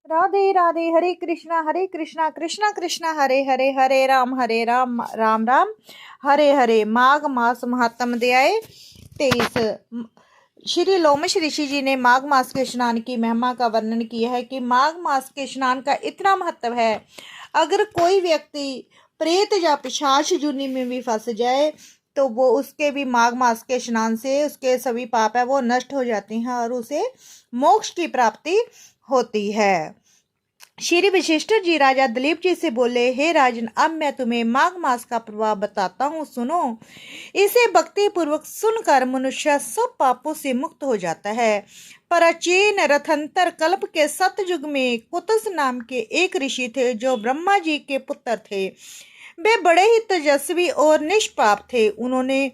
राधे राधे। हरे कृष्णा कृष्णा कृष्णा हरे हरे, हरे राम राम राम हरे हरे। माघ मास महात्म अध्याय 23। श्री लोमश ऋषि जी ने माघ मास के स्नान की महिमा का वर्णन किया है कि माघ मास के स्नान का इतना महत्व है, अगर कोई व्यक्ति प्रेत या पिशाच जुनी में भी फंस जाए तो वो उसके भी माघ मास के स्नान से उसके सभी पाप है वो नष्ट हो जाते हैं और उसे मोक्ष की प्राप्ति होती है। श्री वशिष्ठ जी राजा दिलीप जी से बोले, हे राजन, अब मैं तुम्हें माघ मास का प्रभाव बताता हूँ, सुनो। इसे भक्ति पूर्वक सुनकर मनुष्य सब पापों से मुक्त हो जाता है। प्राचीन रथंतर कल्प के सतयुग में कुतस नाम के एक ऋषि थे जो ब्रह्मा जी के पुत्र थे। वे बड़े ही तेजस्वी और निष्पाप थे। उन्होंने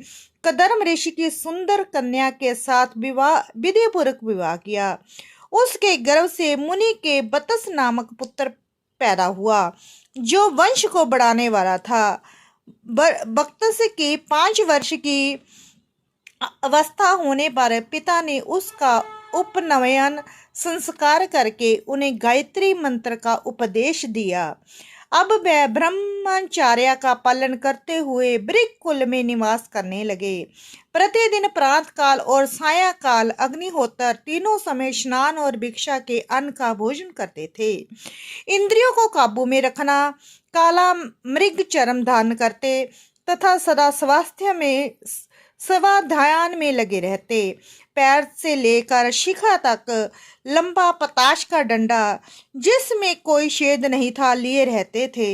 कदर्म ऋषि की सुंदर कन्या के साथ विधि पूर्वक विवाह किया। उसके गर्भ से मुनि के बतस नामक पुत्र पैदा हुआ जो वंश को बढ़ाने वाला था। बक्तस की 5 वर्ष की अवस्था होने पर पिता ने उसका उपनयन संस्कार करके उन्हें गायत्री मंत्र का उपदेश दिया। अब वह ब्रह्मचर्य का पालन करते हुए वृक्ष कुल में निवास करने लगे। प्रतिदिन प्रातः काल और साया काल अग्निहोत्र तीनों समय स्नान और भिक्षा के अन्न का भोजन करते थे। इंद्रियों को काबू में रखना, काला मृग चर्म धारण करते तथा सदा स्वास्थ्य में स्वाध्याय में लगे रहते। पैर से लेकर शिखा तक लंबा पताश का डंडा जिसमें कोई छेद नहीं था लिए रहते थे।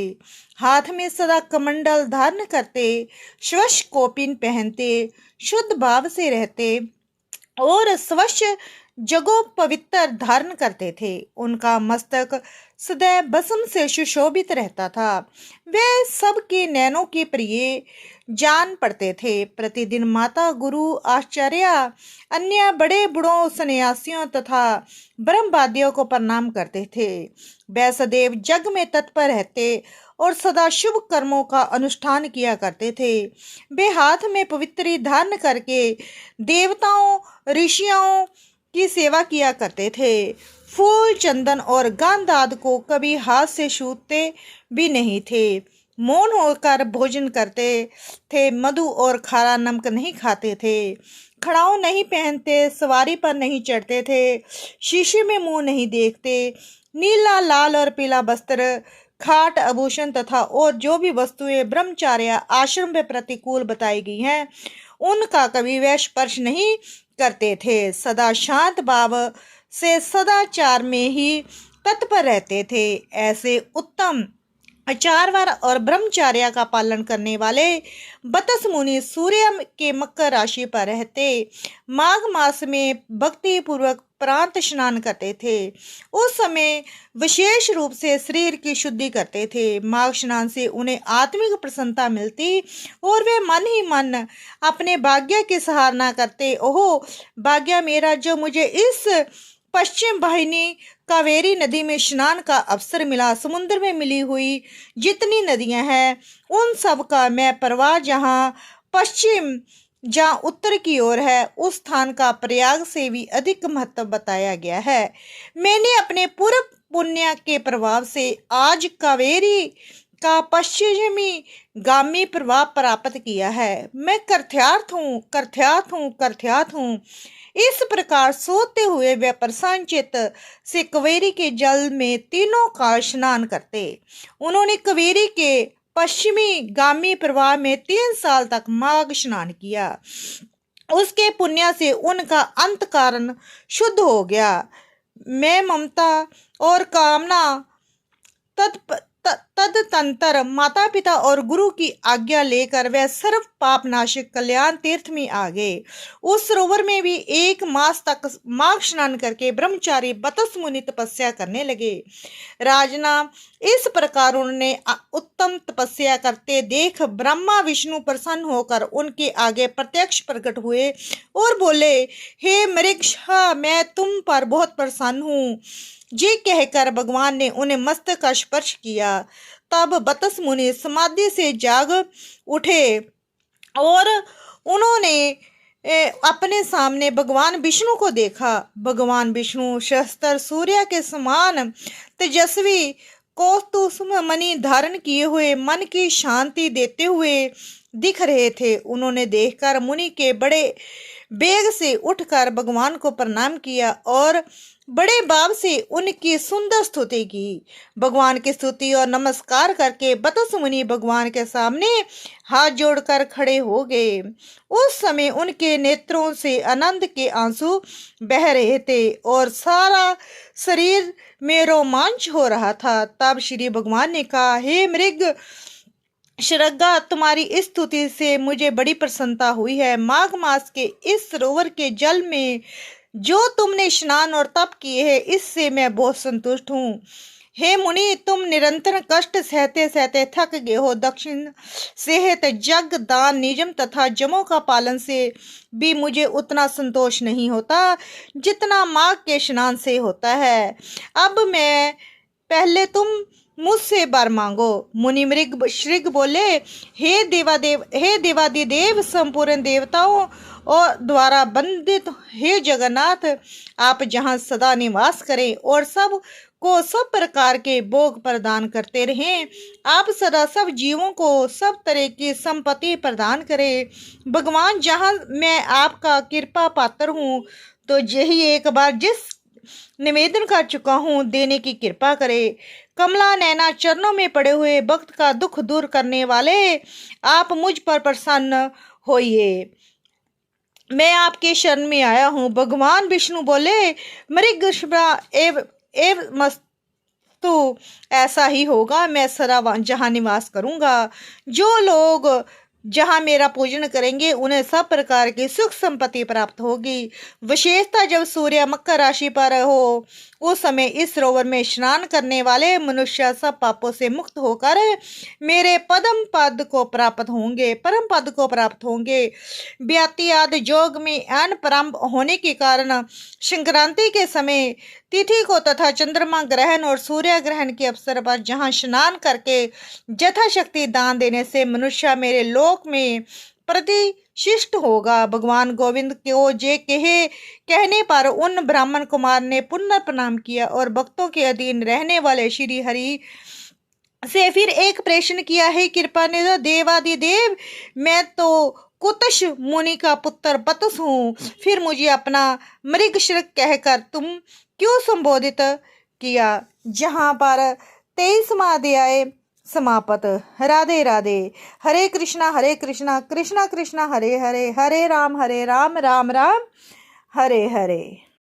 हाथ में सदा कमंडल धारण करते, स्वच्छ कौपीन पहनते, शुद्ध भाव से रहते और स्वच्छ जगो पवित्र धारण करते थे। उनका मस्तक सदैव भस्म से सुशोभित रहता था। वे सबके नैनों के प्रिय जान पड़ते थे। प्रतिदिन माता, गुरु, आचार्य, अन्य बड़े बूढ़ों, सन्यासियों तथा ब्रह्मवादियों को प्रणाम करते थे। वे सदैव जग में तत्पर रहते और सदा शुभ कर्मों का अनुष्ठान किया करते थे। वे हाथ में पवित्री धारण करके देवताओं, ऋषियों की सेवा किया करते थे। फूल, चंदन और गंध आदि को कभी हाथ से छूते भी नहीं थे। मौन होकर भोजन करते थे। मधु और खारा नमक नहीं खाते थे। खड़ाऊ नहीं पहनते, सवारी पर नहीं चढ़ते थे, शीशे में मुंह नहीं देखते। नीला, लाल और पीला वस्त्र, खाट, आभूषण तथा और जो भी वस्तुएं ब्रह्मचार्य आश्रम में प्रतिकूल बताई गई हैं उनका कभी वे स्पर्श नहीं करते थे। सदा शांत भाव से सदाचार में ही तत्पर रहते थे। ऐसे उत्तम आचारवान और ब्रह्मचर्य का पालन करने वाले बतस मुनि सूर्य के मकर राशि पर रहते माघ मास में भक्ति पूर्वक प्रातः स्नान करते थे। उस समय विशेष रूप से शरीर की शुद्धि करते थे। माघ स्नान से उन्हें आत्मिक प्रसन्नता मिलती और वे मन ही मन अपने भाग्य की सराहना करते। ओहो भाग्य मेरा, जो मुझे इस पश्चिम वाहिनी कावेरी नदी में स्नान का अवसर मिला। समुद्र में मिली हुई जितनी नदियां हैं उन सब का मैं प्रवाह जहाँ पश्चिम जहाँ उत्तर की ओर है उस स्थान का प्रयाग से भी अधिक महत्व बताया गया है। मैंने अपने पूर्व पुण्य के प्रभाव से आज कावेरी का पश्चिमी गामी प्रभाव प्राप्त किया है। मैं कृथ्यार्थ हूँ। इस प्रकार सोते हुए वे प्रसन्न चित्त से कावेरी के जल में तीनों का स्नान करते। उन्होंने कावेरी के पश्चिमी गामी प्रवाह में 3 साल तक माघ स्नान किया। उसके पुण्य से उनका अंतःकरण शुद्ध हो गया। मैं ममता और कामना तदंतर माता पिता और गुरु की आज्ञा लेकर वह सर्व पाप नाशक कल्याण तीर्थ में आ गए। उस सरोवर में भी 1 मास तक माघ स्नान करके ब्रह्मचारी बतस मुनि तपस्या करने लगे। राजना, इस प्रकार उन्होंने उत्तम तपस्या करते देख ब्रह्मा विष्णु प्रसन्न होकर उनके आगे प्रत्यक्ष प्रकट हुए और बोले, हे मृगश, मैं तुम पर बहुत प्रसन्न हूँ। जी कहकर भगवान ने उन्हें मस्तक का स्पर्श किया। तब बतस मुनि समाधि से जाग उठे और उन्होंने अपने सामने भगवान विष्णु को देखा। भगवान विष्णु सहस्त्र सूर्य के समान तेजस्वी कौस्तुभ मणि धारण किए हुए मन की शांति देते हुए दिख रहे थे। उन्होंने देखकर मुनि के बड़े बेग से उठकर भगवान को प्रणाम किया और बड़े भाव से उनकी सुंदर स्तुति की। भगवान की स्तुति और नमस्कार करके बतस मुनि भगवान के सामने हाथ जोड़कर खड़े हो गए। उस समय उनके नेत्रों से आनंद के आंसू बह रहे थे और सारा शरीर में रोमांच हो रहा था। तब श्री भगवान ने कहा, हे मृग श्रृंगा, तुम्हारी इस स्तुति से मुझे बड़ी प्रसन्नता हुई है। माघ मास के इस सरोवर के जल में जो तुमने स्नान और तप किए हैं, इससे मैं बहुत संतुष्ट हूँ। हे मुनि, तुम निरंतर कष्ट सहते सहते थक गए हो। दक्षिण सेहत जग दान नियम तथा जमों का पालन से भी मुझे उतना संतोष नहीं होता जितना माघ के स्नान से होता है। अब मैं पहले तुम मुझसे वर मांगो। मुनि मृग श्रृंग बोले, हे देवादिदेव, संपूर्ण देवताओं और द्वारा वंदित हे जगन्नाथ, आप जहाँ सदा निवास करें और सब को सब प्रकार के भोग प्रदान करते रहें। आप सदा सब जीवों को सब तरह की संपत्ति प्रदान करें। भगवान, जहाँ मैं आपका कृपा पात्र हूँ, तो यही एक बार जिस निवेदन कर चुका हूँ देने की कृपा करे। कमला नैना चरणों में पड़े हुए भक्त का दुख दूर करने वाले, आप मुझ पर प्रसन्न होइए। मैं आपके शरण में आया हूँ। भगवान विष्णु बोले, मृग एव मस्तु, ऐसा ही होगा। मैं सदा जहाँ निवास करूँगा। जो लोग जहाँ मेरा पूजन करेंगे उन्हें सब प्रकार की सुख संपत्ति प्राप्त होगी। विशेषतः जब सूर्य मकर राशि पर हो, उस समय इस सरोवर में स्नान करने वाले मनुष्य सब पापों से मुक्त होकर मेरे परम पद को प्राप्त होंगे। व्याति आदि योग में अन्न प्रारंभ होने के कारण संक्रांति के समय तिथि को तथा चंद्रमा ग्रहण और सूर्य ग्रहण के अवसर पर जहाँ स्नान करके यथाशक्ति दान देने से मनुष्य मेरे लोक में प्रतिष्ठित होगा। भगवान गोविंद को जे कहने पर उन ब्राह्मण कुमार ने पुनः प्रणाम किया और भक्तों के अधीन रहने वाले श्री हरि से फिर एक प्रश्न किया, है कृपा निधि देवादिदेव, मैं तो कुतश मुनि का पुत्र बतस हूँ, फिर मुझे अपना मृग श्रृंग कहकर तुम क्यों संबोधित किया। जहाँ पर 23वां अध्याय समाप्त। राधे राधे। हरे कृष्णा कृष्णा कृष्णा हरे हरे, हरे राम राम राम हरे हरे।